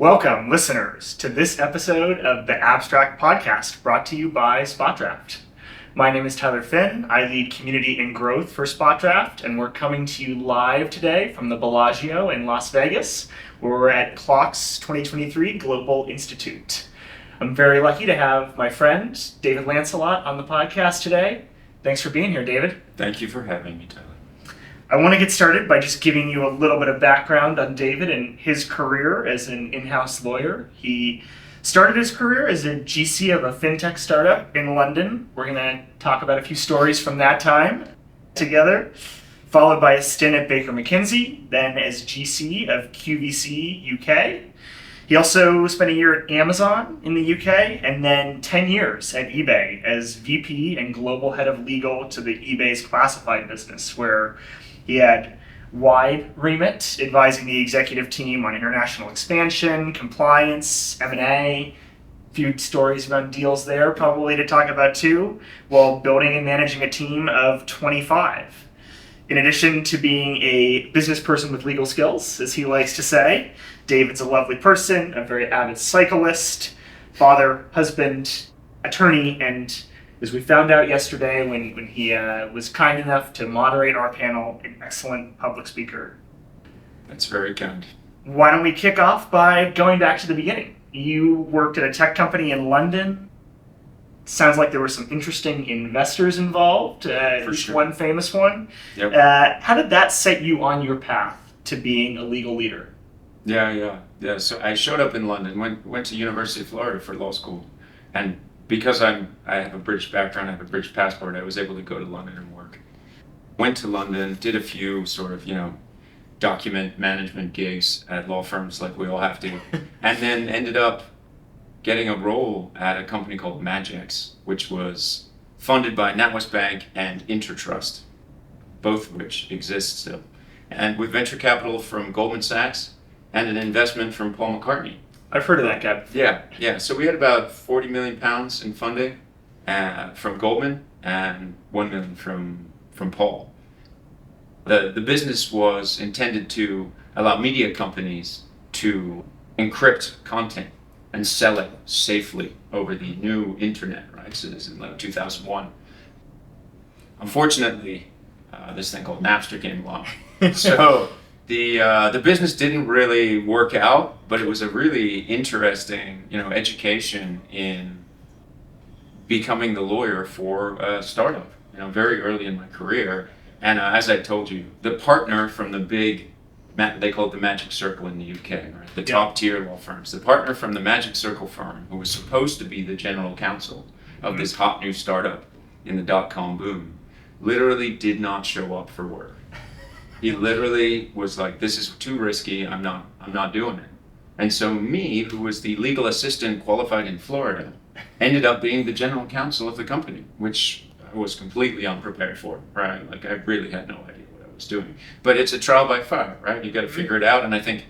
Welcome, listeners, to this episode of the Abstract Podcast, brought to you by SpotDraft. My name is Tyler Finn. I lead community and growth for SpotDraft, and we're coming to you live today from the Bellagio in Las Vegas, where we're at Clocks 2023 Global Institute. I'm very lucky to have my friend, David Lancelot, on the podcast today. Thanks for being here, David. Thank you for having me, Tyler. I want to get started by just giving you a little bit of background on David and his career as an in-house lawyer. He started his career as a GC of a fintech startup in London. We're going to talk about a few stories from that time together, followed by a stint at Baker McKinsey, then as GC of QVC UK. He also spent a year at Amazon in the UK and then 10 years at eBay as VP and global head of legal to the eBay's classified business, where he had wide remit, advising the executive team on international expansion, compliance, M&A, a few stories about deals there probably to talk about too, while building and managing a team of 25. In addition to being a business person with legal skills, as he likes to say, David's a lovely person, a very avid cyclist, father, husband, attorney, and as we found out yesterday when he was kind enough to moderate our panel, an excellent public speaker. That's very kind. Why don't we kick off by going back to the beginning? You worked at a tech company in London. Sounds like there were some interesting investors involved, at least sure. One famous one. Yep. How did that set you on your path to being a legal leader? Yeah. So I showed up in London, went to University of Florida for law school, and because I have a British background, I have a British passport, I was able to go to London and work. Went to London, did a few sort of, document management gigs at law firms like we all have to, and then ended up getting a role at a company called Magix, which was funded by NatWest Bank and Intertrust, both of which exist still. And with venture capital from Goldman Sachs and an investment from Paul McCartney. I've heard of that guy. Yeah. So we had about £40 million in funding from Goldman and £1 million from Paul. The business was intended to allow media companies to encrypt content and sell it safely over the new internet, right? So this is in 2001. Unfortunately, this thing called Napster came along. So the business didn't really work out, but it was a really interesting, education in becoming the lawyer for a startup, very early in my career. And as I told you, the partner from the big, they call it the Magic Circle in the UK, right? The top tier law firms. The partner from the Magic Circle firm, who was supposed to be the general counsel of this hot new startup in the dot-com boom, literally did not show up for work. He literally was like, "This is too risky. I'm not doing it." And so me, who was the legal assistant qualified in Florida, ended up being the general counsel of the company, which I was completely unprepared for, right? Like I really had no idea what I was doing. But it's a trial by fire, right? You got to figure it out. And I think,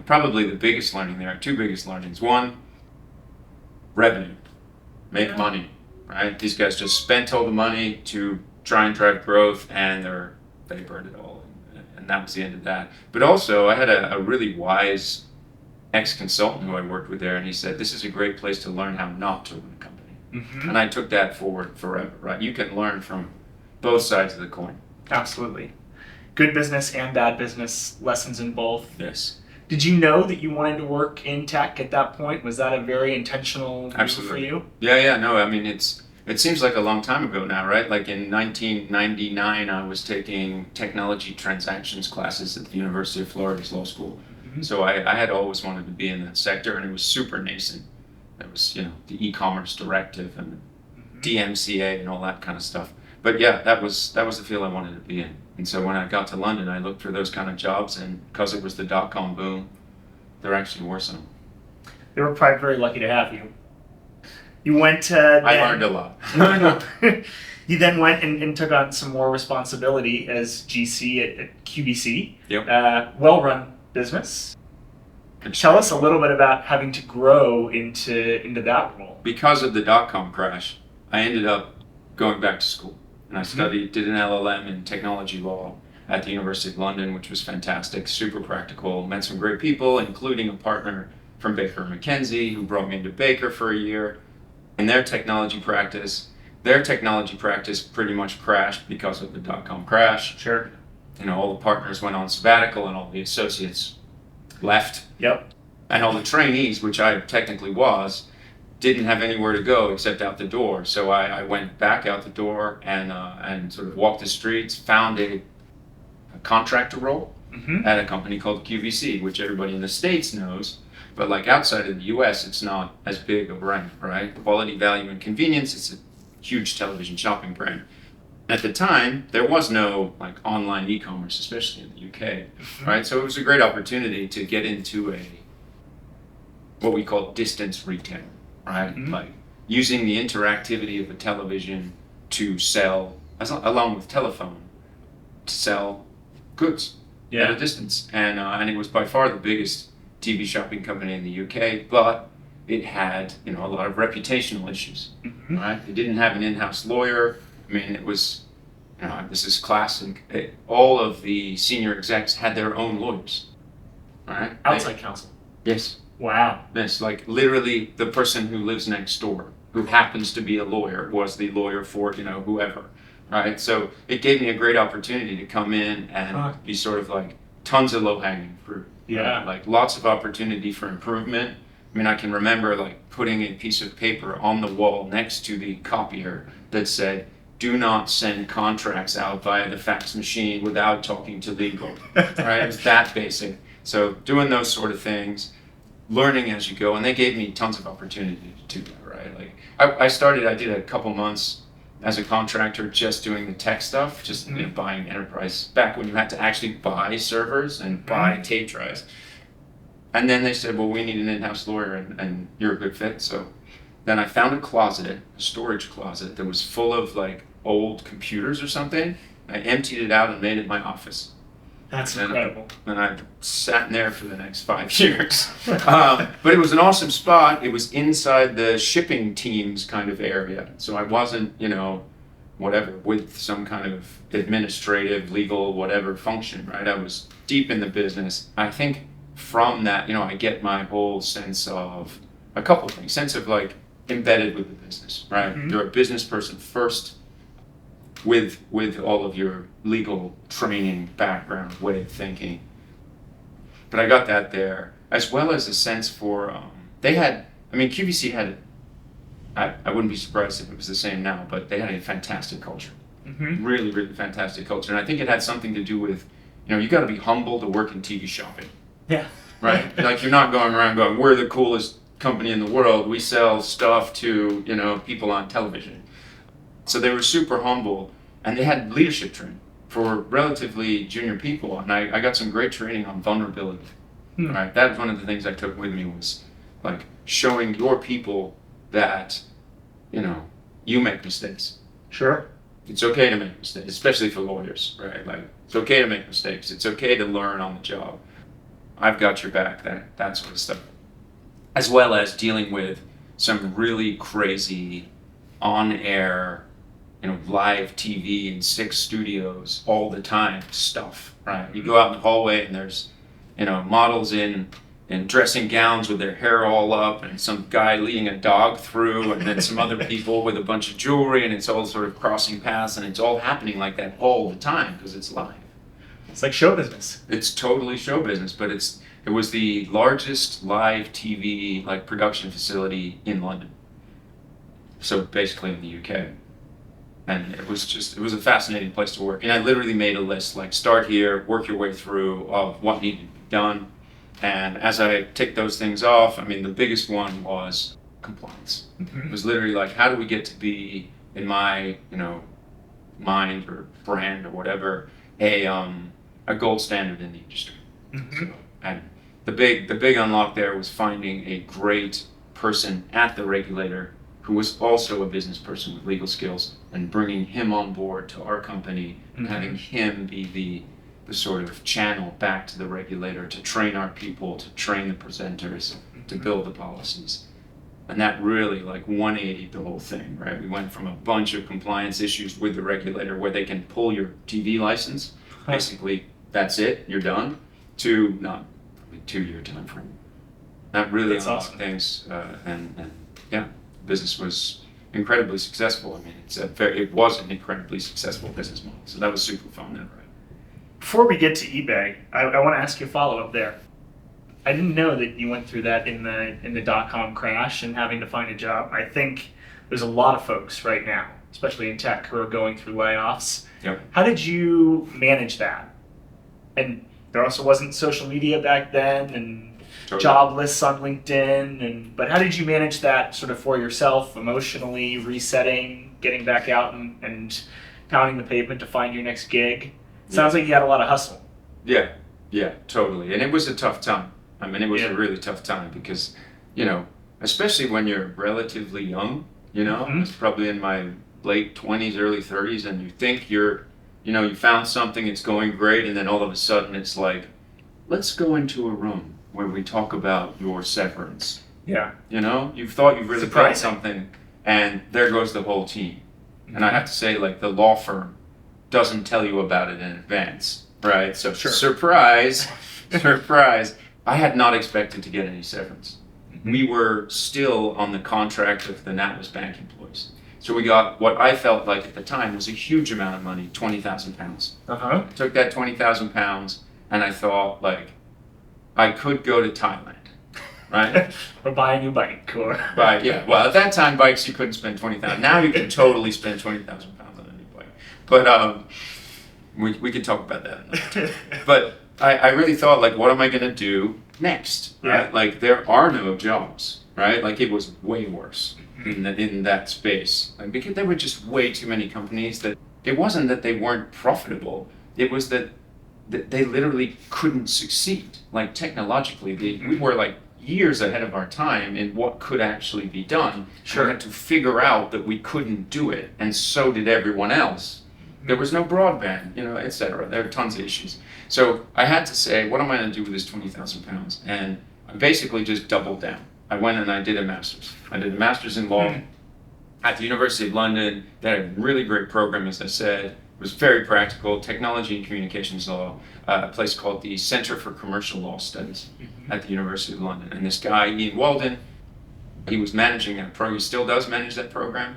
probably the biggest learning there, two biggest learnings. One, revenue, make money, right? These guys just spent all the money to try and drive growth, and they burned it all. And that was the end of that. But also, I had a really wise ex-consultant who I worked with there, and he said, "This is a great place to learn how not to run a company." Mm-hmm. And I took that forward forever, right? You can learn from both sides of the coin. Absolutely. Good business and bad business, lessons in both. Yes. Did you know that you wanted to work in tech at that point? Was that a very intentional move for you? Yeah. No, I mean, it seems like a long time ago now, right? Like in 1999, I was taking technology transactions classes at the University of Florida's law school. Mm-hmm. So I had always wanted to be in that sector, and it was super nascent. It was, the e-commerce directive and DMCA and all that kind of stuff. But yeah, that was the field I wanted to be in. And so when I got to London, I looked for those kind of jobs, and because it was the dot-com boom, there actually were some. They were probably very lucky to have you. You went. I learned a lot. You then went and took on some more responsibility as GC at QVC. Yep. Well-run business. Tell us a little bit about having to grow into that role. Because of the dot-com crash, I ended up going back to school, and I did an LLM in technology law at the University of London, which was fantastic, super practical, met some great people, including a partner from Baker McKenzie, who brought me into Baker for a year. In their technology practice pretty much crashed because of the dot-com crash. Sure. All the partners went on sabbatical and all the associates left. Yep. And all the trainees, which I technically was, didn't have anywhere to go except out the door. So I went back out the door and sort of walked the streets, found a contractor role at a company called QVC, which everybody in the States knows. But like outside of the US, it's not as big a brand, right? Quality, value, and convenience, it's a huge television shopping brand. At the time, there was no like online e-commerce, especially in the UK, right? So it was a great opportunity to get into what we call distance retail, right? Like using the interactivity of a television to sell, along with telephone, to sell goods at a distance. And it was by far the biggest TV shopping company in the UK, but it had, a lot of reputational issues, right? It didn't have an in-house lawyer. I mean, it was, this is classic. All of the senior execs had their own lawyers, right? Outside counsel. Yes. Wow. Yes, like literally the person who lives next door, who happens to be a lawyer, was the lawyer for, whoever, right? So it gave me a great opportunity to come in and be sort of like tons of low-hanging fruit. Yeah. Right? Like lots of opportunity for improvement. I mean, I can remember like putting a piece of paper on the wall next to the copier that said, "Do not send contracts out via the fax machine without talking to legal." Right? It was that basic. So doing those sort of things, learning as you go, and they gave me tons of opportunity to do that, right? Like I did a couple months as a contractor just doing the tech stuff, just buying enterprise, back when you had to actually buy servers and buy tape drives. And then they said, well, we need an in-house lawyer and you're a good fit. So then I found a storage closet that was full of like old computers or something. I emptied it out and made it my office. That's incredible. And I sat in there for the next 5 years. But it was an awesome spot. It was inside the shipping teams kind of area. So I wasn't, with some kind of administrative, legal, whatever function, right? I was deep in the business. I think from that, I get my whole sense of a couple things. Sense of like embedded with the business, right? You're a business person first, with all of your legal training, background, way of thinking. But I got that there, as well as a sense for, QVC had, I wouldn't be surprised if it was the same now, but they had a fantastic culture. Really, really fantastic culture. And I think it had something to do with, you got to be humble to work in TV shopping. Yeah. Right? Like you're not going around going, we're the coolest company in the world. We sell stuff to, people on television. So they were super humble, and they had leadership training for relatively junior people. And I got some great training on vulnerability. Right? That was one of the things I took with me, was like showing your people that, you make mistakes. Sure. It's okay to make mistakes, especially for lawyers, right? Like it's okay to make mistakes. It's okay to learn on the job. I've got your back, that sort of stuff. As well as dealing with some really crazy on-air, live TV in 6 studios all the time stuff, right? You go out in the hallway and there's, models in dressing gowns with their hair all up, and some guy leading a dog through, and then some other people with a bunch of jewelry, and it's all sort of crossing paths, and it's all happening like that all the time because it's live. It's like show business. It's totally show business, but it was the largest live TV like production facility in London. So basically in the UK. And it was a fascinating place to work. And I literally made a list, like start here, work your way through of what needed to be done. And as I ticked those things off, the biggest one was compliance. It was literally like, how do we get to be, in my, mind or brand or whatever, a gold standard in the industry. So, and the big unlock there was finding a great person at the regulator who was also a business person with legal skills, and bringing him on board to our company and having him be the sort of channel back to the regulator to train our people, to train the presenters, to build the policies. And that really like 180'd the whole thing, right? We went from a bunch of compliance issues with the regulator where they can pull your TV license, basically that's it, you're done, to not probably 2-year time frame. That really That's unlocked awesome. things, and yeah, business was incredibly successful. I mean, it was an incredibly successful business model. So that was super fun. Right? Before we get to eBay, I want to ask you a follow up there. I didn't know that you went through that in the .com crash and having to find a job. I think there's a lot of folks right now, especially in tech, who are going through layoffs. Yep. How did you manage that? And there also wasn't social media back then, and Totally. job lists on LinkedIn. But how did you manage that sort of for yourself, emotionally, resetting, getting back out and pounding the pavement to find your next gig? Sounds like you had a lot of hustle. Yeah, totally. And it was a tough time. I mean, it was Yeah. a really tough time because, especially when you're relatively young, Mhm. it's probably in my late 20s, early 30s, and you think you found something, it's going great, and then all of a sudden it's like, let's go into a room where we talk about your severance. Yeah. You thought you really got Surprising. something, and there goes the whole team. And I have to say, like, the law firm doesn't tell you about it in advance, right? So Sure. surprise, surprise. I had not expected to get any severance. We were still on the contract of the NatWest Bank employees. So we got what I felt like at the time was a huge amount of money, £20,000. Uh-huh. I took that £20,000 and I thought, like, I could go to Thailand, right? Or buy a new bike, or... Well, at that time, bikes, you couldn't spend £20,000. Now you can totally spend £20,000 on a new bike. But we could talk about that another time. But I really thought, like, what am I going to do next? Right? Yeah. Like, there are no jobs, right? Like, it was way worse in that space. Like, because there were just way too many companies that it wasn't that they weren't profitable. It was that they literally couldn't succeed. Like, technologically, we were, like, years ahead of our time in what could actually be done. Sure. We had to figure out that we couldn't do it, and so did everyone else. There was no broadband, etc. There are tons of issues. So I had to say, what am I going to do with this £20,000? And I basically just doubled down. I went and I did a master's. I did a master's in law at the University of London. They had a really great program, as I said. It was very practical, technology and communications law, a place called the Center for Commercial Law Studies at the University of London. And this guy, Ian Walden, he was managing that program. He still does manage that program.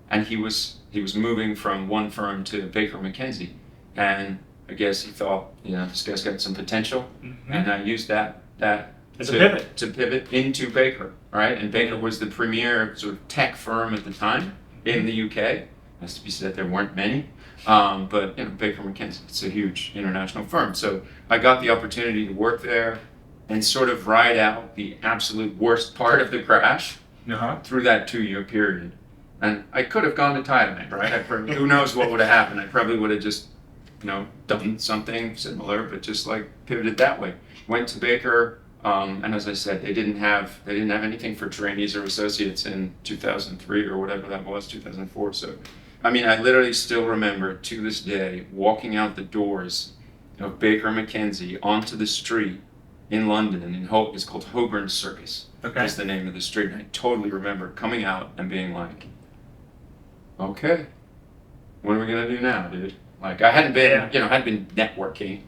And he was moving from one firm to Baker McKenzie. And I guess he thought, this guy's got some potential. And I used that As a pivot. to pivot into Baker, right? And Baker was the premier sort of tech firm at the time in the UK. Has to be said, there weren't many. But Baker McKenzie, it's a huge international firm. So I got the opportunity to work there and sort of ride out the absolute worst part of the crash through that 2-year period. And I could have gone to Thailand, right? Who knows what would have happened? I probably would have just, done something similar, but just like pivoted that way. Went to Baker, and as I said, they didn't have anything for trainees or associates in 2003 or whatever that was, 2004. So, I mean, I literally still remember to this day walking out the doors of Baker McKenzie onto the street in London, and it's called Holborn Circus. Okay. Is the name of the street. And I totally remember coming out and being like, okay, what are we gonna do now, dude? Like, I hadn't been, hadn't been networking.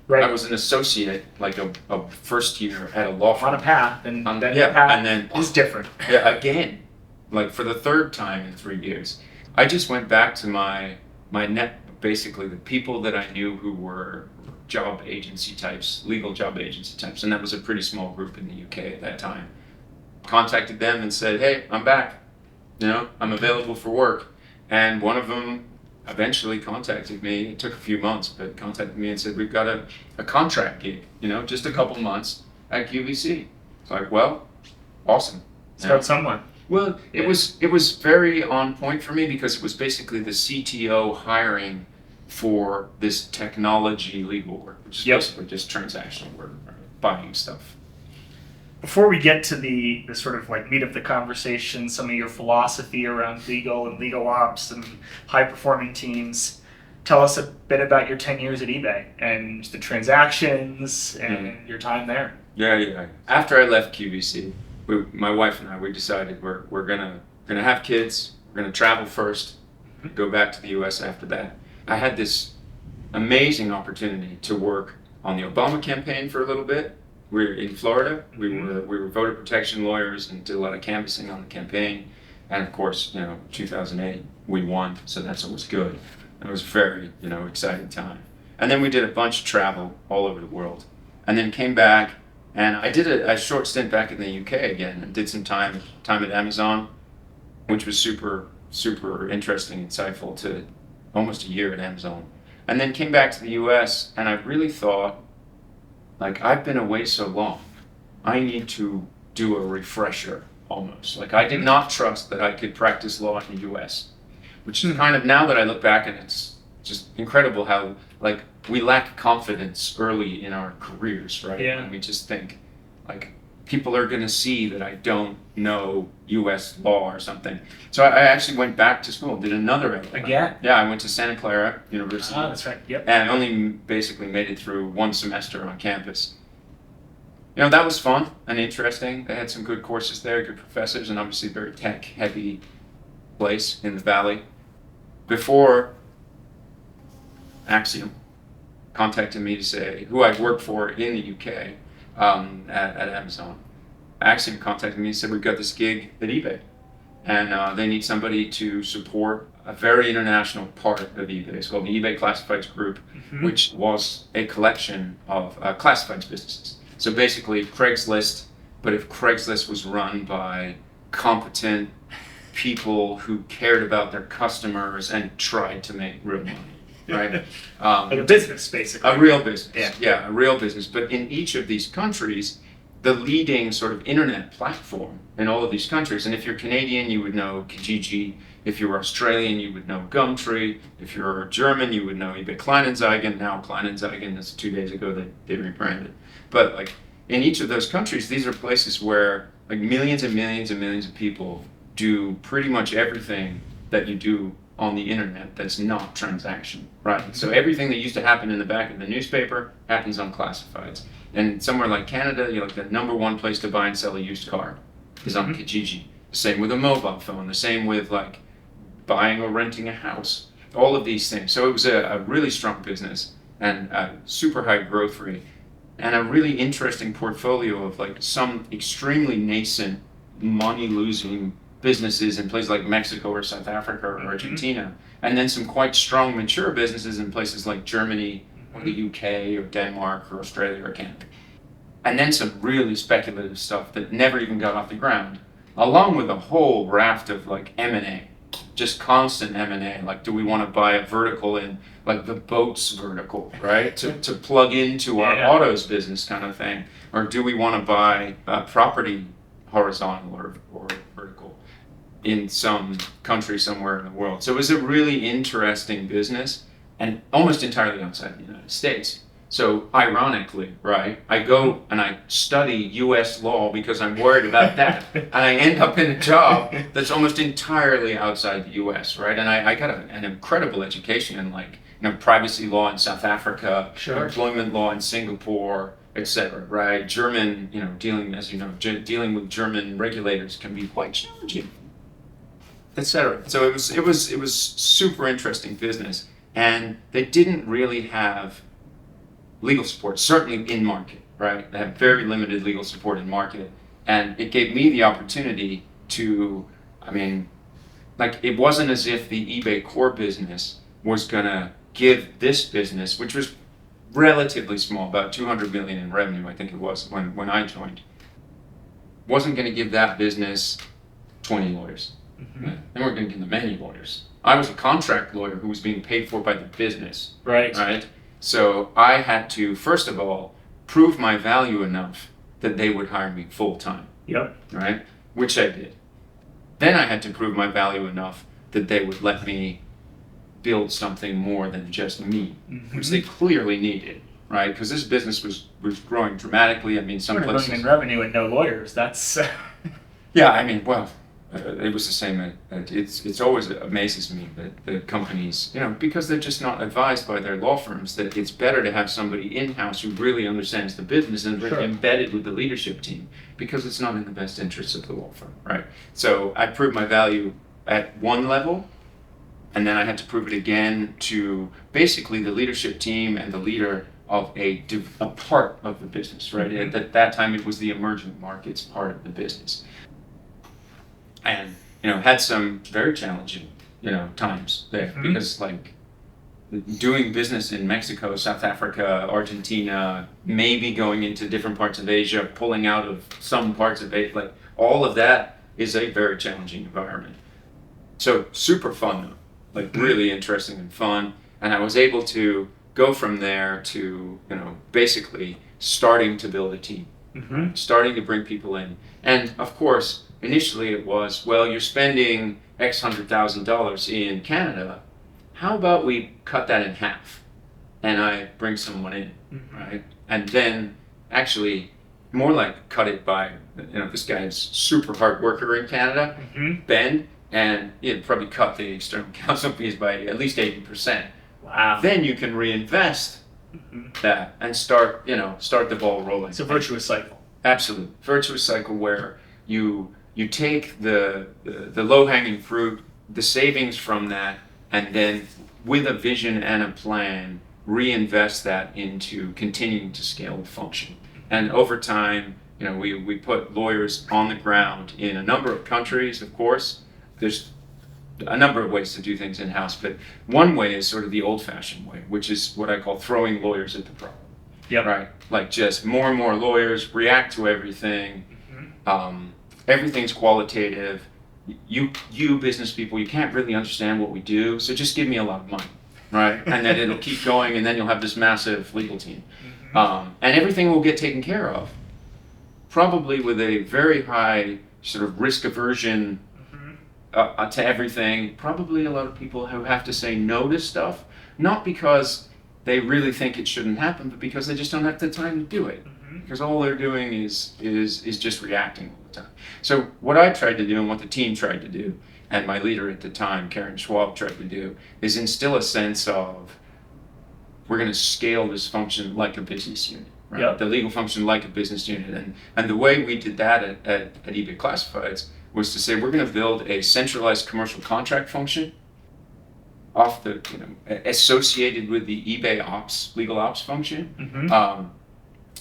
Right. I was an associate, like a first year at a law firm. On a path, and On- then yeah, the path and then- is different. Yeah, again, like for the third time in 3 years. I just went back to my basically the people that I knew who were job agency types, legal job agency types, and that was a pretty small group in the UK at that time. Contacted them and said, hey, I'm back. I'm available for work. And one of them eventually contacted me. It took a few months, but contacted me and said, we've got a contract gig, just a couple months at QVC. It's like, well, awesome. Start somewhere. Well, it was very on point for me because it was basically the CTO hiring for this technology legal work, which is basically just transactional work, right? Buying stuff. Before we get to the sort of like meat of the conversation, some of your philosophy around legal and legal ops and high performing teams, tell us a bit about your 10 years at eBay and the transactions and your time there. Yeah. After I left QVC, my wife and I, we decided we're gonna have kids. We're gonna travel first, go back to the U.S. after that. I had this amazing opportunity to work on the Obama campaign for a little bit, we're in Florida. We were voter protection lawyers and did a lot of canvassing on the campaign. And of course, 2008, we won, so that's always good. It was a very, exciting time. And then we did a bunch of travel all over the world. And then came back, and I did a short stint back in the UK again, and did some time at Amazon, which was super, super interesting, insightful, to almost a year at Amazon. And then came back to the US, and I really thought, like, I've been away so long, I need to do a refresher, almost. Like, I did not trust that I could practice law in the US, which is kind of, now that I look back, and it's just incredible how, like, we lack confidence early in our careers, right? Yeah. And we just think, like, people are going to see that I don't know US law or something. So I actually went back to school, did another LLM. Again? Yeah, I went to Santa Clara University. Ah, that's right. Yep. And only basically made it through one semester on campus. That was fun and interesting. They had some good courses there, good professors, and obviously a very tech-heavy place in the Valley. Before, Axiom contacted me to say, who I'd worked for in the UK at Amazon. Axiom contacted me and said, we've got this gig at eBay, and they need somebody to support a very international part of eBay. It's called the eBay Classifieds Group, which was a collection of classifieds businesses. So basically Craigslist, but if Craigslist was run by competent people who cared about their customers and tried to make real money, right? Like a business, basically. A real business. Yeah. A real business. But in each of these countries, the leading sort of internet platform in all of these countries, and if you're Canadian, you would know Kijiji. If you're Australian, you would know Gumtree. If you're German, you would know eBay Kleinanzeigen. Now Kleinanzeigen, that's 2 days ago they rebranded. But like in each of those countries, these are places where like millions and millions and millions of people do pretty much everything that you do on the internet that's not transaction, right? So everything that used to happen in the back of the newspaper happens on classifieds. And somewhere like Canada, like the number one place to buy and sell a used car is on Kijiji. The same with a mobile phone. The same with like buying or renting a house. All of these things. So it was a really strong business and a super high growth rate and a really interesting portfolio of like some extremely nascent money losing businesses in places like Mexico or South Africa or Argentina, and then some quite strong mature businesses in places like Germany or the UK or Denmark or Australia or Canada. And then some really speculative stuff that never even got off the ground, along with a whole raft of like M&A, just constant M&A. Like, do we want to buy a vertical in like the boats vertical, right? to plug into our autos business kind of thing. Or do we want to buy property horizontal or vertical in some country somewhere in the world? So it was a really interesting business and almost entirely outside the United States. So ironically, right, I go and I study US law because I'm worried about that. And I end up in a job that's almost entirely outside the US, right? And I got an incredible education in like, privacy law in South Africa, employment law in Singapore, etc., right? German, dealing with German regulators can be quite challenging, etc. So it was super interesting business. And they didn't really have legal support, certainly in market, right? They have very limited legal support in market. And it gave me the opportunity to, it wasn't as if the eBay core business was gonna give this business, which was relatively small, about 200 million in revenue, I think it was when I joined, wasn't gonna give that business 20 lawyers. Right? They weren't gonna give them many lawyers. I was a contract lawyer who was being paid for by the business. Right? So I had to, first of all, prove my value enough that they would hire me full time. Yep. Right? Which I did. Then I had to prove my value enough that they would let me build something more than just me, which they clearly needed, right? Because this business was growing dramatically. Some places... $200 million in revenue and no lawyers, that's... It was the same. It's always amazes me that the companies, because they're just not advised by their law firms that it's better to have somebody in-house who really understands the business and really embedded with the leadership team, because it's not in the best interests of the law firm, right? So I proved my value at one level, and then I had to prove it again to basically the leadership team and the leader of a part of the business, right? At that time, it was the emerging markets part of the business, and had some very challenging times there because like doing business in Mexico, South Africa, Argentina, maybe going into different parts of Asia, pulling out of some parts of Asia, like all of that is a very challenging environment. So super fun though, like really interesting and fun. And I was able to go from there to, basically starting to build a team, starting to bring people in. And of course, initially it was, well, you're spending X $100,000 in Canada. How about we cut that in half and I bring someone in, right? And then actually more like cut it by, this guy's super hard worker in Canada, Ben, and he'd probably cut the external counsel fees by at least 80%. Wow. Then you can reinvest that and start the ball rolling. It's a virtuous cycle. Absolutely. Virtuous cycle where you take the low-hanging fruit, the savings from that, and then with a vision and a plan, reinvest that into continuing to scale the function. And over time, we put lawyers on the ground in a number of countries, of course. There's a number of ways to do things in-house, but one way is sort of the old-fashioned way, which is what I call throwing lawyers at the problem. Yep. Right? Like just more and more lawyers react to everything. Everything's qualitative. You business people, you can't really understand what we do, so just give me a lot of money, right? And then it'll keep going, and then you'll have this massive legal team. And everything will get taken care of, probably with a very high sort of risk aversion to everything. Probably a lot of people who have to say no to stuff, not because they really think it shouldn't happen, but because they just don't have the time to do it. Because all they're doing is just reacting all the time. So what I tried to do and what the team tried to do, and my leader at the time, Karen Schwab, tried to do, is instill a sense of we're going to scale this function like a business unit. Right? Yep. The legal function like a business unit. And the way we did that at eBay Classifieds was to say we're going to build a centralized commercial contract function off the associated with the eBay ops, legal ops function,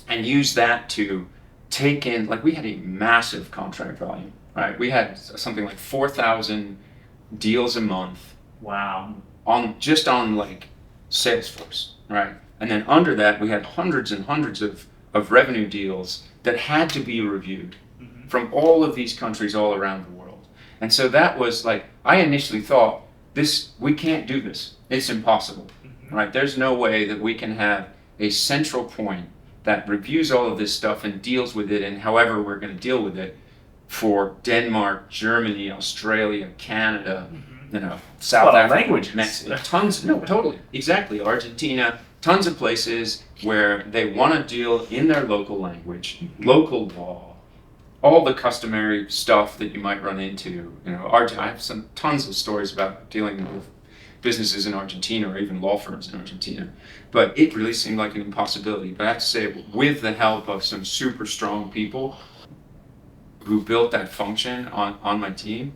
and use that to take in, like we had a massive contract volume, right? We had something like 4,000 deals a month. Wow. On like Salesforce, right? And then under that, we had hundreds and hundreds of revenue deals that had to be reviewed from all of these countries all around the world. And so that was like, I initially thought, we can't do this. It's impossible, right? There's no way that we can have a central point that reviews all of this stuff and deals with it and however we're going to deal with it for Denmark, Germany, Australia, Canada, South Africa, languages. Mexico, tons, no, totally, exactly, Argentina, tons of places where they want to deal in their local language, local law, all the customary stuff that you might run into. I have tons of stories about dealing with businesses in Argentina or even law firms in Argentina, but it really seemed like an impossibility. But I have to say, with the help of some super strong people who built that function on my team,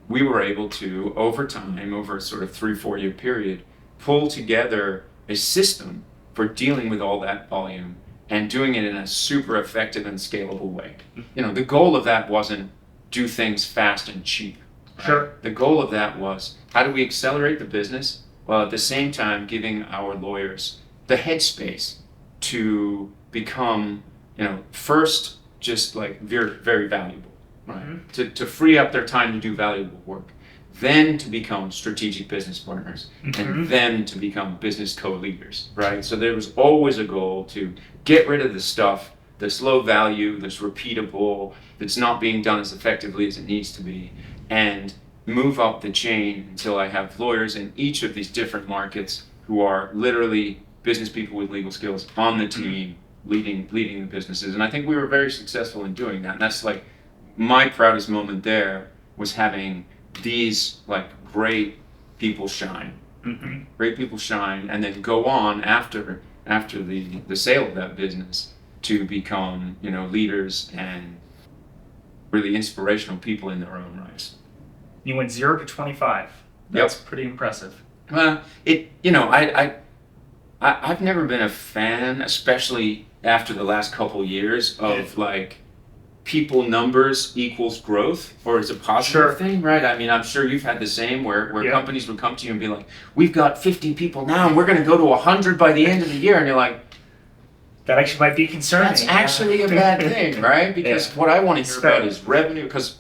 we were able to, over time, over a sort of 3-4 year period, pull together a system for dealing with all that volume and doing it in a super effective and scalable way. The goal of that wasn't do things fast and cheap. Right? Sure. The goal of that was, how do we accelerate the business while at the same time giving our lawyers the headspace to become, first just like very, very valuable, right? To free up their time to do valuable work, then to become strategic business partners, and then to become business co-leaders, right? So there was always a goal to get rid of the stuff that's low value, that's repeatable, that's not being done as effectively as it needs to be, and move up the chain until I have lawyers in each of these different markets who are literally business people with legal skills on the team, leading the businesses. And I think we were very successful in doing that. And that's like my proudest moment there, was having these like great people shine, great people shine, and then go on after the sale of that business to become leaders and really inspirational people in their own rights. You went 0 to 25. That's pretty impressive. I I've never been a fan, especially after the last couple years, of like people numbers equals growth, or is a positive thing, right? I mean, I'm sure you've had the same where companies would come to you and be like, we've got 50 people now and we're going to go to 100 by the end of the year. And you're like, that actually might be concerning. That's actually a bad thing, right? Because what I want to hear about is revenue, because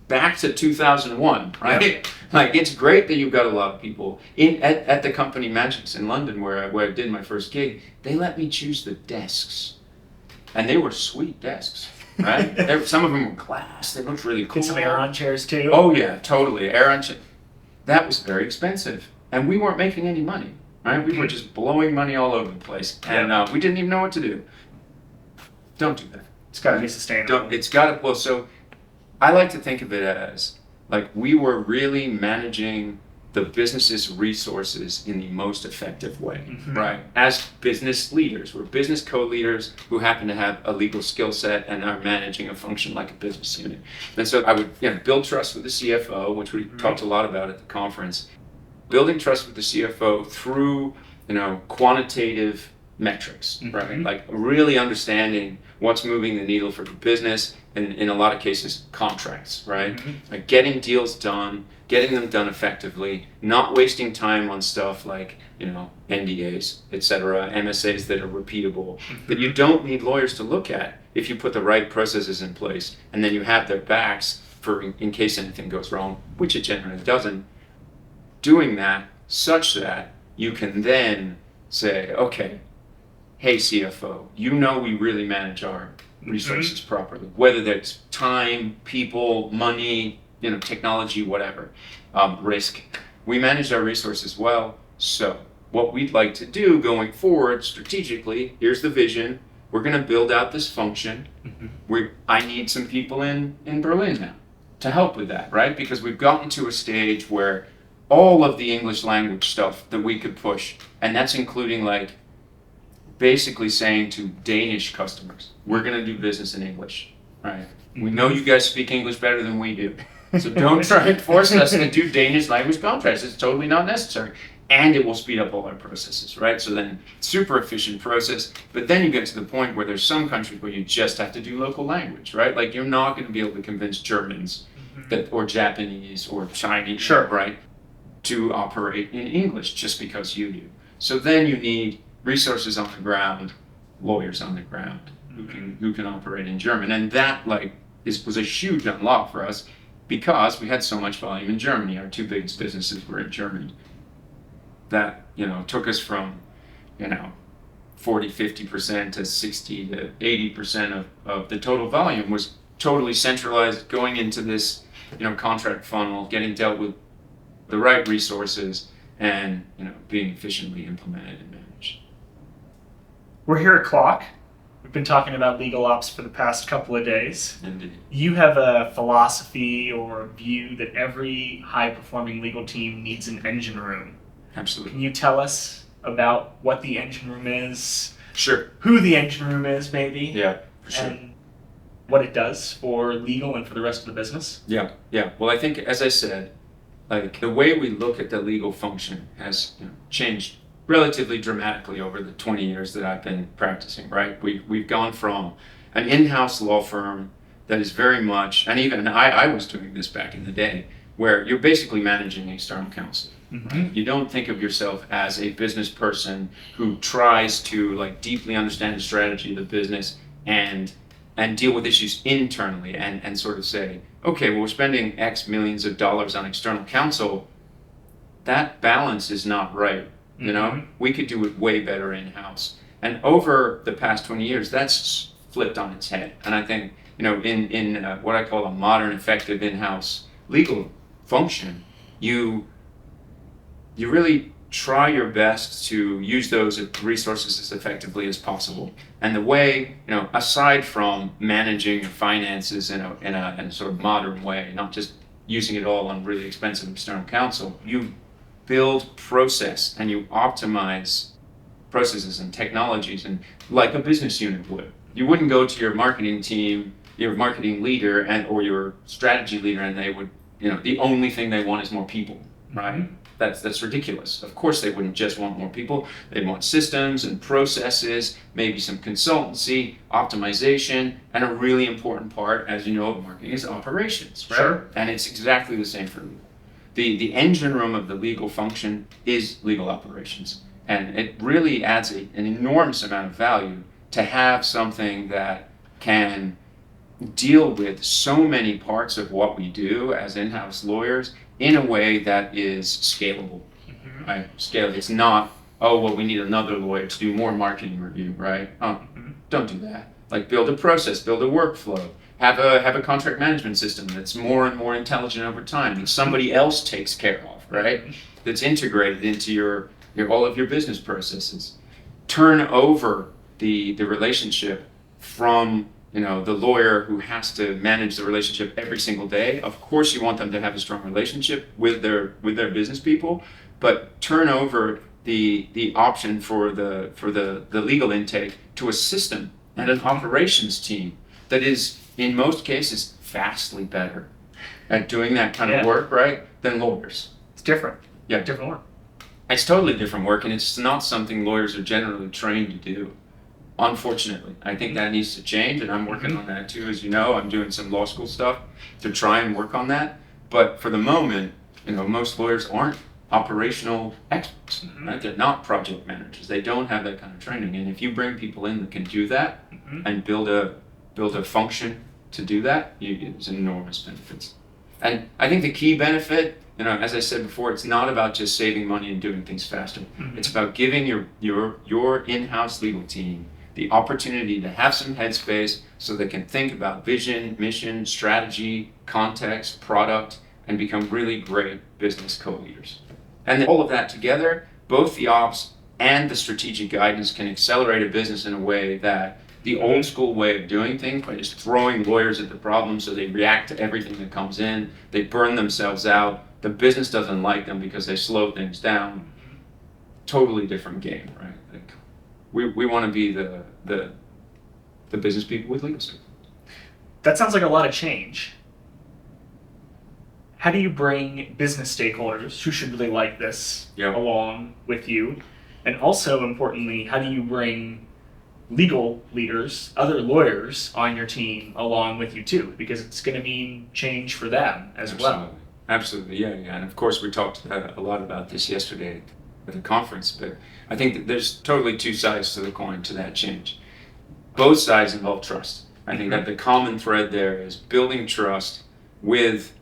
back to 2001, right? Yeah. Like, it's great that you've got a lot of people. At the company Magics in London, where I did my first gig, they let me choose the desks. And they were sweet desks, right? Some of them were glass. They looked really cool. Get some air-on chairs, too. Oh, yeah, totally. Air-on chairs. That was very expensive. And we weren't making any money, right? We were just blowing money all over the place. And we didn't even know what to do. Don't do that. It's got to be sustainable. It's got to, well, so I like to think of it as, like, we were really managing the business's resources in the most effective way, right? As business leaders, we're business co-leaders who happen to have a legal skill set and are managing a function like a business unit. And so I would build trust with the CFO, which we talked a lot about at the conference. Building trust with the CFO through, quantitative metrics, right? Like really understanding what's moving the needle for the business, and in a lot of cases, contracts, right? Like getting deals done, getting them done effectively, not wasting time on stuff like, NDAs, etc., MSAs that are repeatable, that you don't need lawyers to look at if you put the right processes in place, and then you have their backs for in case anything goes wrong, which it generally doesn't. Doing that such that you can then say, okay, hey CFO, we really manage our resources properly, whether that's time, people, money, technology, whatever, risk. We manage our resources well. So what we'd like to do going forward strategically, here's the vision. We're going to build out this function. I need some people in Berlin now to help with that, right? Because we've gotten to a stage where all of the English language stuff that we could push, and that's including like basically saying to Danish customers, we're going to do business in English, right? We know you guys speak English better than we do. So don't try and force us to do Danish language contracts. It's totally not necessary. And it will speed up all our processes, right? So then super efficient process. But then you get to the point where there's some countries where you just have to do local language, right? Like you're not going to be able to convince Germans or Japanese or Chinese, right, to operate in English just because you do. So then you need resources on the ground, lawyers on the ground who can operate in German. And that was a huge unlock for us because we had so much volume in Germany. Our two biggest businesses were in Germany. That, took us from, 40-50% to 60 to 80% of the total volume was totally centralized, going into this, contract funnel, getting dealt with the right resources, and, being efficiently implemented and managed. We're here at Clock. We've been talking about legal ops for the past couple of days. Indeed. You have a philosophy or a view that every high-performing legal team needs an engine room. Absolutely. Can you tell us about what the engine room is? Sure. Who the engine room is, maybe? Yeah, for sure. And what it does for legal and for the rest of the business? Yeah. Well, I think, as I said, the way we look at the legal function has changed relatively dramatically over the 20 years that I've been practicing, right? We've gone from an in-house law firm that is very much, and even I was doing this back in the day, where you're basically managing external counsel. Right? You don't think of yourself as a business person who tries to deeply understand the strategy of the business and deal with issues internally and sort of say, okay, well, we're spending X millions of dollars on external counsel. That balance is not right. We could do it way better in-house. And over the past 20 years, that's flipped on its head. And I think, in what I call a modern, effective in-house legal function, you really try your best to use those resources as effectively as possible. And the way, aside from managing your finances in a sort of modern way, not just using it all on really expensive external counsel, you build process and you optimize processes and technologies, and like a business unit would. You wouldn't go to your marketing team, your marketing leader or your strategy leader, and they would, the only thing they want is more people, right? That's ridiculous. Of course they wouldn't just want more people. They'd want systems and processes, maybe some consultancy, optimization, and a really important part, as you know, of marketing is operations, right? Sure. And it's exactly the same for legal. The engine room of the legal function is legal operations. And it really adds an enormous amount of value to have something that can deal with so many parts of what we do as in-house lawyers in a way that is scalable. Right? Scalable. It's not, oh, well, we need another lawyer to do more marketing review, right? Don't do that. Like, build a process, build a workflow, have a contract management system that's more and more intelligent over time that somebody else takes care of, right? That's integrated into your all of your business processes. Turn over the relationship from the lawyer who has to manage the relationship every single day. Of course you want them to have a strong relationship with their business people, but turn over the option for the legal intake to a system and an operations team that is in most cases vastly better at doing that kind of work, right, than lawyers. It's different. Yeah. Different work. It's totally different work, and it's not something lawyers are generally trained to do. Unfortunately, I think that needs to change, and I'm working on that too. As you know, I'm doing some law school stuff to try and work on that. But for the moment, most lawyers aren't operational experts. Right? They're not project managers. They don't have that kind of training. And if you bring people in that can do that and build a function to do that, there's enormous benefits. And I think the key benefit, as I said before, it's not about just saving money and doing things faster. It's about giving your in-house legal team the opportunity to have some headspace so they can think about vision, mission, strategy, context, product, and become really great business co-leaders. And all of that together, both the ops and the strategic guidance can accelerate a business in a way that the old school way of doing things, by just throwing lawyers at the problem so they react to everything that comes in, they burn themselves out, the business doesn't like them because they slow things down. Totally different game, right? Like, we want to be the business people with legal skills. That sounds like a lot of change. How do you bring business stakeholders who should really like this along with you? And also, importantly, how do you bring legal leaders, other lawyers on your team along with you too? Because it's going to mean change for them as well. Absolutely, yeah. And of course, we talked a lot about this yesterday at the conference, but I think that there's totally two sides to the coin to that change. Both sides involve trust. I think that the common thread there is building trust with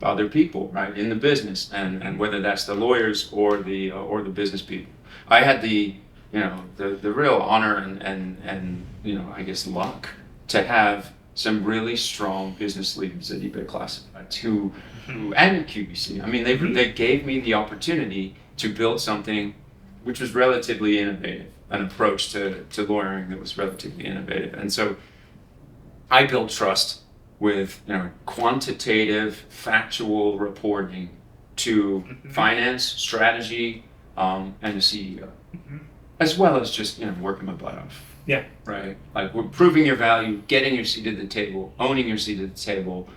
other people, right, in the business, and whether that's the lawyers or the business people. I had the real honor and I guess luck to have some really strong business leaders at eBay Classifieds who and QVC. I mean, they gave me the opportunity to build something which was relatively innovative, an approach to lawyering that was relatively innovative. And so I built trust with quantitative, factual reporting to finance, strategy, and the CEO, as well as just working my butt off. Yeah. Right. Like, we're proving your value, getting your seat at the table, owning your seat at the table.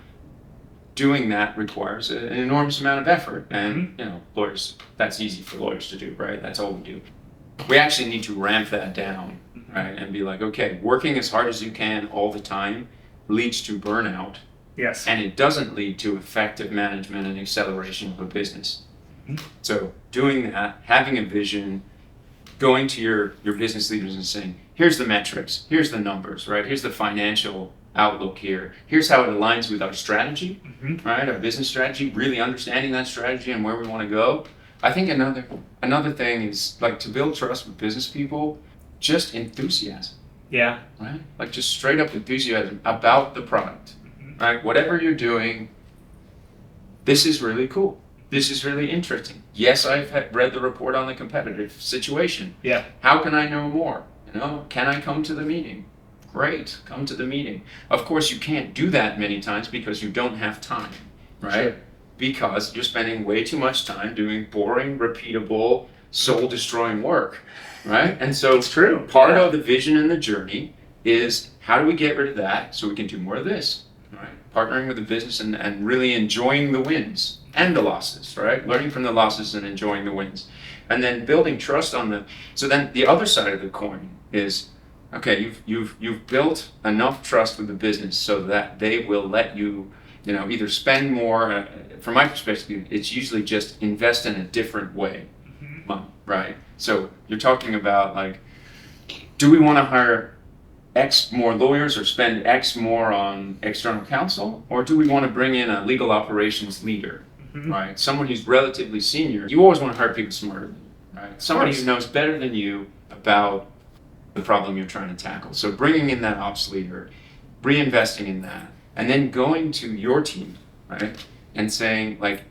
Doing that requires an enormous amount of effort, and lawyers, that's easy for lawyers to do, right? That's all we do. We actually need to ramp that down, right? And be like, okay, working as hard as you can all the time leads to burnout. Yes. And it doesn't lead to effective management and acceleration of a business. So doing that, having a vision, going to your business leaders and saying, here's the metrics, here's the numbers, right? Here's the financial outlook here. Here's how it aligns with our strategy, right? Our business strategy, really understanding that strategy and where we want to go. I think another thing is, like, to build trust with business people, just enthusiasm. Yeah. Right? Like, just straight up enthusiasm about the product, right? Whatever you're doing, this is really cool. This is really interesting. Yes, I've read the report on the competitive situation. Yeah. How can I know more? Can I come to the meeting? Great, come to the meeting. Of course, you can't do that many times because you don't have time, right? Sure. Because you're spending way too much time doing boring, repeatable, soul-destroying work, right? And so it's true. Part of the vision and the journey is, how do we get rid of that so we can do more of this, right? Partnering with the business and really enjoying the wins, and the losses, right? Learning from the losses and enjoying the wins. And then building trust on the, so then the other side of the coin is, okay, you've built enough trust with the business so that they will let you, either spend more. From my perspective, it's usually just invest in a different way, right? So you're talking about like, do we want to hire X more lawyers or spend X more on external counsel, or do we want to bring in a legal operations leader, right? Someone who's relatively senior. You always want to hire people smarter than you, right? Somebody who knows better than you about the problem you're trying to tackle. So bringing in that ops leader, reinvesting in that, and then going to your team, right, and saying, like,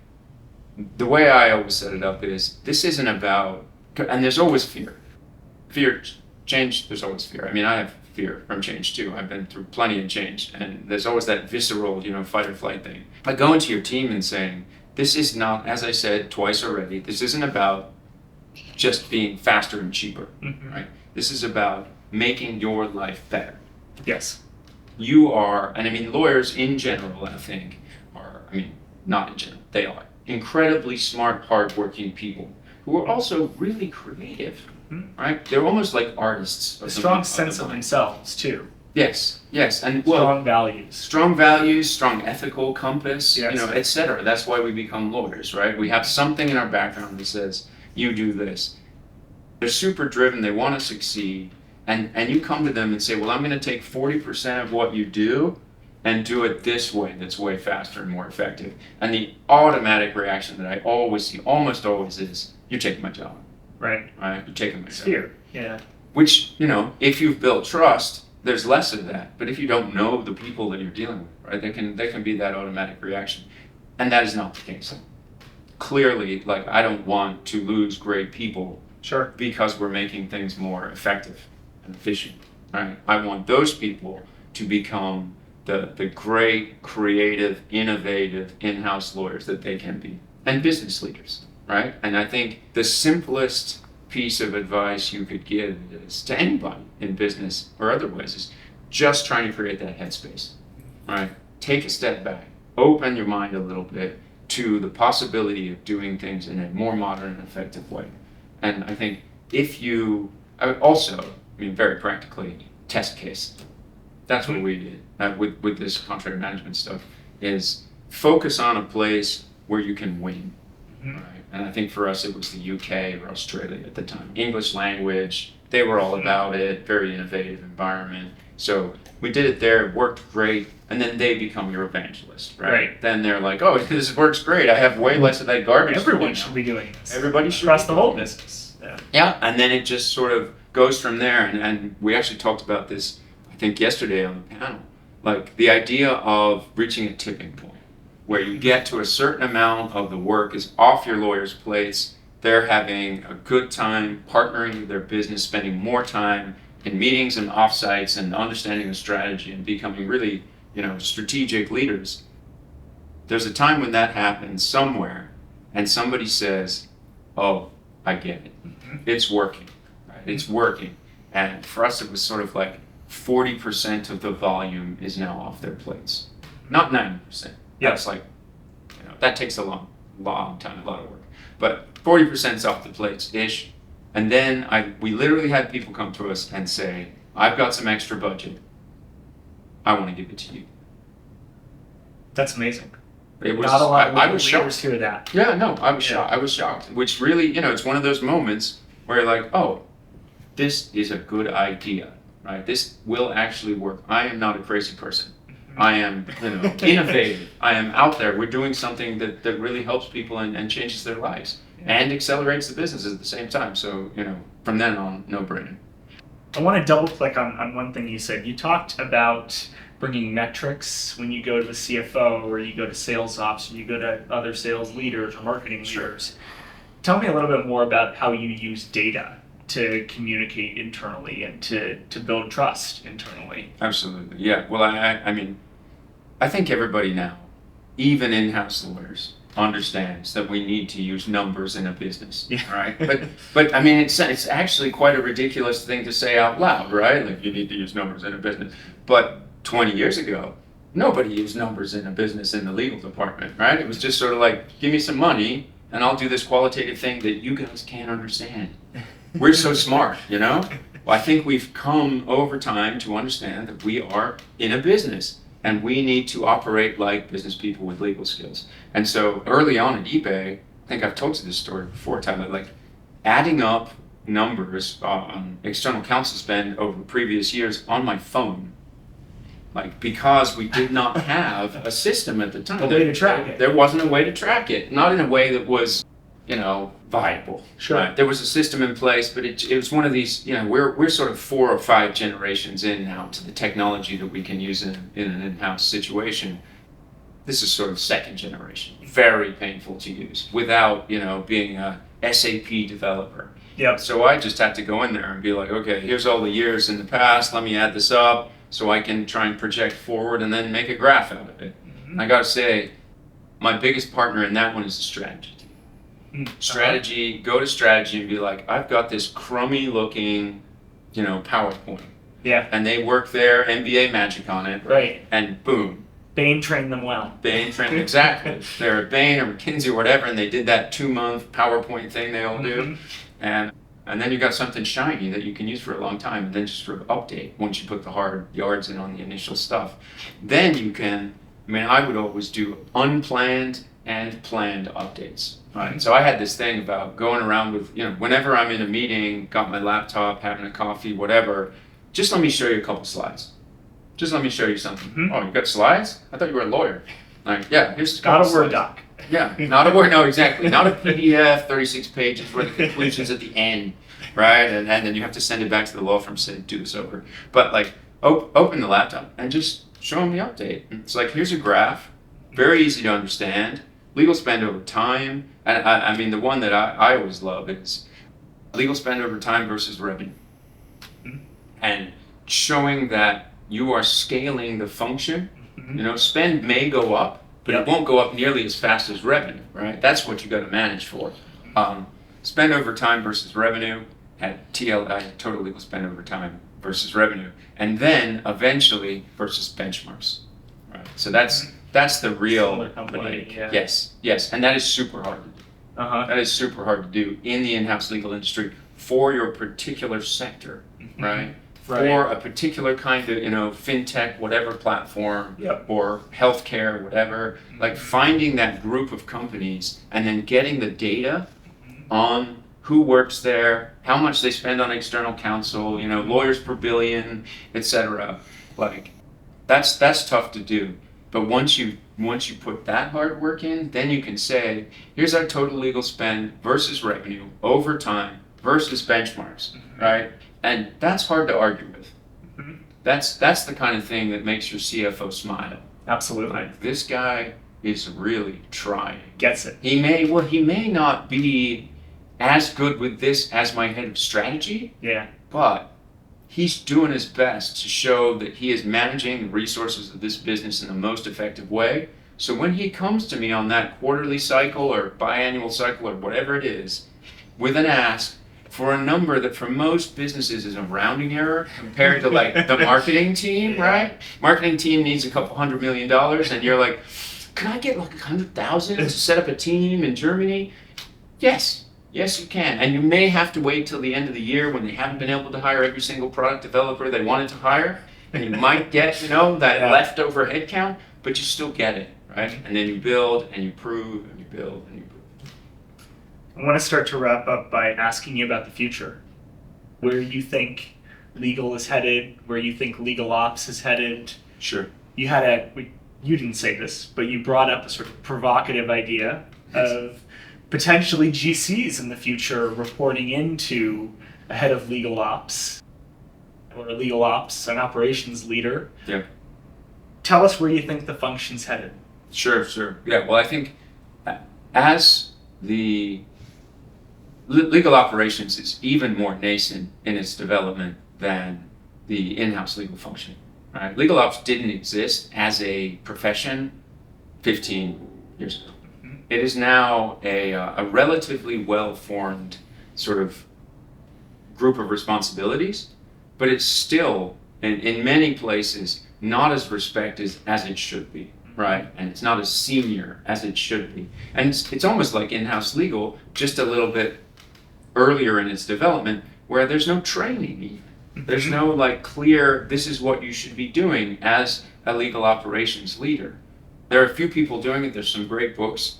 the way I always set it up is, this isn't about, and there's always fear. Change, there's always fear. I mean, I have fear from change too. I've been through plenty of change, and there's always that visceral, fight or flight thing. But going to your team and saying, this is not, as I said twice already, this isn't about just being faster and cheaper, right? This is about making your life better. Yes. You are, and I mean, lawyers in general, I think, are, not in general, they are incredibly smart, hardworking people who are also really creative, right? They're almost like artists. A strong sense of themselves, too. Yes, and strong values. Strong values, strong ethical compass, yes. etc. That's why we become lawyers, right? We have something in our background that says, you do this. They're super driven, they want to succeed, and you come to them and say, well, I'm going to take 40% of what you do and do it this way that's way faster and more effective. And the automatic reaction that I always see, almost always, is, you're taking my job. Right. You're taking my job. Fear, yeah. Which, if you've built trust, there's less of that. But if you don't know the people that you're dealing with, right, there can be that automatic reaction. And that is not the case. Clearly, like, I don't want to lose great people because we're making things more effective and efficient, right? I want those people to become the great, creative, innovative in-house lawyers that they can be, and business leaders, right? And I think the simplest piece of advice you could give is to anybody in business or otherwise is just trying to create that headspace, right? Take a step back, open your mind a little bit to the possibility of doing things in a more modern and effective way. And I think if you also, very practically, test case. That's what we did with this contract management stuff, is focus on a place where you can win, right? And I think for us it was the UK or Australia at the time. English language, they were all about it, very innovative environment. So we did it there, it worked great, and then they become your evangelist, right? Then they're like, oh, this works great, I have way less of that garbage. Everyone should be doing this. Everybody should. Across the whole business. Yeah, and then it just sort of goes from there, and we actually talked about this, I think, yesterday on the panel. Like, the idea of reaching a tipping point, where you get to a certain amount of the work is off your lawyer's plates, they're having a good time partnering with their business, spending more time in meetings and offsites and understanding the strategy and becoming really, strategic leaders. There's a time when that happens somewhere and somebody says, oh, I get it. It's working, right? It's working. And for us, it was sort of like 40% of the volume is now off their plates. Not 90%. That's like, that takes a long time, a lot of work. But 40% is off the plates-ish. And then we literally had people come to us and say, I've got some extra budget. I want to give it to you. That's amazing. It was, not a lot of I was leaders shocked. hear that. Yeah, no, I was shocked. I was shocked. Which really, it's one of those moments where you're like, oh, this is a good idea, right? This will actually work. I am not a crazy person. I am, innovative. I am out there. We're doing something that really helps people and changes their lives and accelerates the business at the same time. So, from then on, no brainer. I want to double click on one thing you said. You talked about bringing metrics when you go to the CFO or you go to sales ops or you go to other sales leaders or marketing leaders. Tell me a little bit more about how you use data to communicate internally and to build trust internally. Absolutely, yeah. Well, I think everybody now, even in-house lawyers, understands that we need to use numbers in a business, right? But it's actually quite a ridiculous thing to say out loud, right? Like, you need to use numbers in a business. But 20 years ago, nobody used numbers in a business in the legal department, right? It was just sort of like, give me some money and I'll do this qualitative thing that you guys can't understand. We're so smart, you know? Well, I think we've come over time to understand that we are in a business and we need to operate like business people with legal skills. And so early on at eBay, I think I've told you this story before, Tyler, like adding up numbers on external counsel spend over previous years on my phone, like because we did not have a system at the time. A way to track it. There wasn't a way to track it, not in a way that was, viable. Sure. Right? There was a system in place, but it was one of these, we're sort of 4 or 5 generations in now to the technology that we can use in an in-house situation. This is sort of 2nd generation, very painful to use without, being a SAP developer. Yep. So I just had to go in there and be like, okay, here's all the years in the past, let me add this up so I can try and project forward and then make a graph out of it. Mm-hmm. I gotta say, my biggest partner in that one is the strategy. Strategy, go to strategy and be like, I've got this crummy looking, PowerPoint. Yeah. And they work their MBA magic on it. Right. And boom. Bain trained them well. Bain trained them, exactly. They're at Bain or McKinsey or whatever, and they did that 2-month PowerPoint thing they all do. And then you got something shiny that you can use for a long time and then just sort of update once you put the hard yards in on the initial stuff. Then you can, I would always do unplanned and planned updates. Right. So I had this thing about going around with, whenever I'm in a meeting, got my laptop, having a coffee, whatever, just let me show you a couple slides. Just let me show you something. Mm-hmm. Oh, you got slides? I thought you were a lawyer. Like, yeah, here's a couple Not a Word slides. doc. Yeah, not a Word, no, exactly. Not a PDF, 36 pages where the conclusion's at the end, right? And then you have to send it back to the law firm to say, do this over. But like, open the laptop and just show them the update. It's like, here's a graph, very easy to understand. Legal spend over time, and the one that I always love is legal spend over time versus revenue. And showing that you are scaling the function, spend may go up, but it won't go up nearly as fast as revenue, right? That's what you got to manage for. Spend over time versus revenue, at TLI, total legal spend over time versus revenue, and then eventually versus benchmarks, right? So that's the real company. Yeah. Yes, and that is super hard to do. That is super hard to do in the in-house legal industry for your particular sector, right? For a particular kind of, fintech, whatever platform, or healthcare, whatever. Like finding that group of companies and then getting the data on who works there, how much they spend on external counsel, lawyers per billion, etc. Like that's tough to do. But once you put that hard work in, then you can say, here's our total legal spend versus revenue over time versus benchmarks, right? And that's hard to argue with. That's the kind of thing that makes your CFO smile. Absolutely. Like, this guy is really trying. Gets it. He may not be as good with this as my head of strategy. Yeah. But he's doing his best to show that he is managing the resources of this business in the most effective way. So when he comes to me on that quarterly cycle or biannual cycle or whatever it is, with an ask for a number that for most businesses is a rounding error compared to like the marketing team, right? Marketing team needs a couple $100 million and you're like, can I get like 100,000 to set up a team in Germany? Yes, you can. And you may have to wait till the end of the year when they haven't been able to hire every single product developer they wanted to hire. And you might get, that leftover headcount, but you still get it, right? And then you build and you prove and you build and you prove. I want to start to wrap up by asking you about the future. Where you think legal is headed, where you think legal ops is headed. Sure. You didn't say this, but you brought up a sort of provocative idea of potentially GCs in the future reporting into a head of legal ops or a legal ops, an operations leader. Yeah. Tell us where you think the function's headed. Sure. Yeah, well, I think as the legal operations is even more nascent in its development than the in-house legal function. Right? Legal ops didn't exist as a profession 15 years ago. It is now a relatively well-formed sort of group of responsibilities, but it's still, in many places, not as respected as it should be, right? And it's not as senior as it should be. And it's almost like in-house legal, just a little bit earlier in its development, where there's no training even. There's no like clear, this is what you should be doing as a legal operations leader. There are a few people doing it. There's some great books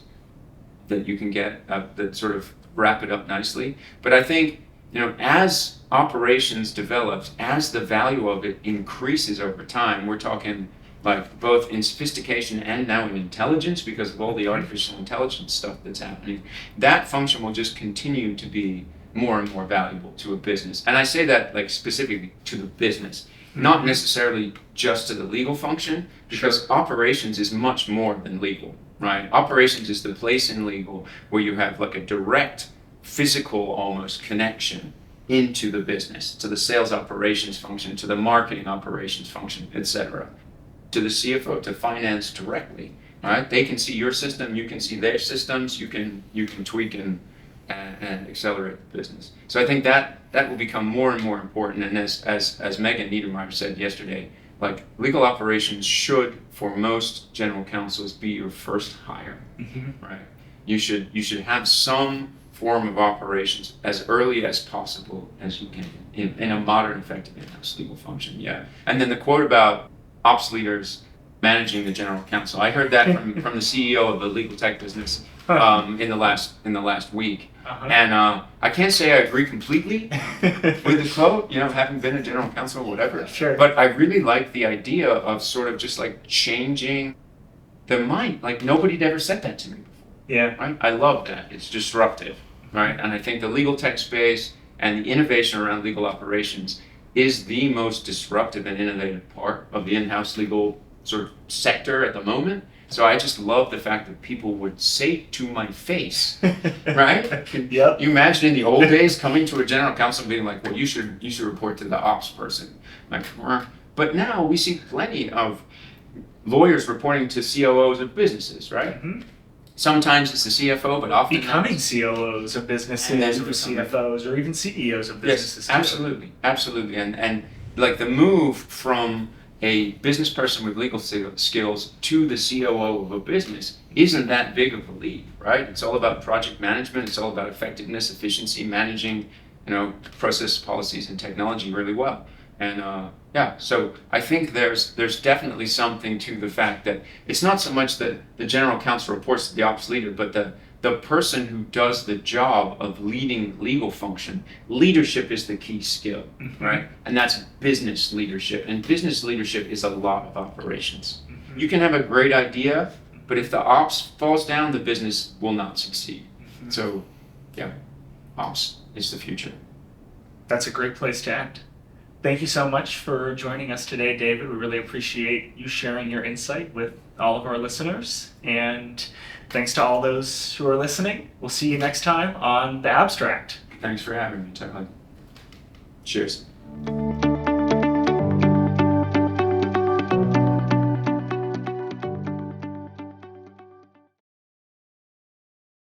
that you can get that sort of wrap it up nicely. But I think, as operations develops, as the value of it increases over time, we're talking like both in sophistication and now in intelligence because of all the artificial intelligence stuff that's happening, that function will just continue to be more and more valuable to a business. And I say that like specifically to the business, not necessarily just to the legal function, because operations is much more than legal, right? Operations is the place in legal where you have like a direct, physical almost connection into the business, to the sales operations function, to the marketing operations function, etc., to the CFO, to finance directly, right? They can see your system, you can see their systems, you can tweak and accelerate the business. So I think that will become more and more important. And as Megan Niedermeyer said yesterday, like legal operations should, for most general counsels, be your first hire, right? You should have some form of operations as early as possible as you can in a modern, effective in-house legal function. Yeah. And then the quote about ops leaders managing the general counsel. I heard that from the CEO of a legal tech business in the last week, and I can't say I agree completely with the quote. Having been a general counsel or whatever. Sure. But I really like the idea of sort of just like changing the mind. Like nobody'd ever said that to me before. Yeah. Right? I love that. It's disruptive, right? And I think the legal tech space and the innovation around legal operations is the most disruptive and innovative part of the in-house legal sort of sector at the moment. So I just love the fact that people would say to my face, right? Yep. You imagine in the old days coming to a general counsel being like, well, you should report to the ops person. Like, but now we see plenty of lawyers reporting to COOs of businesses, right? Sometimes it's the CFO, but often becoming COOs of businesses or CFOs or even CEOs of businesses. Yes, absolutely. And like the move from a business person with legal skills to the COO of a business isn't that big of a leap, right? It's all about project management. It's all about effectiveness, efficiency, managing, process, policies, and technology really well. And so I think there's definitely something to the fact that it's not so much that the general counsel reports to the ops leader, but the person who does the job of leading legal function. Leadership is the key skill, right? And that's business leadership. And business leadership is a lot of operations. You can have a great idea, but if the ops falls down, the business will not succeed. So, ops is the future. That's a great place to end. Thank you so much for joining us today, David. We really appreciate you sharing your insight with all of our listeners. And thanks to all those who are listening. We'll see you next time on The Abstract. Thanks for having me, Tyler. Cheers.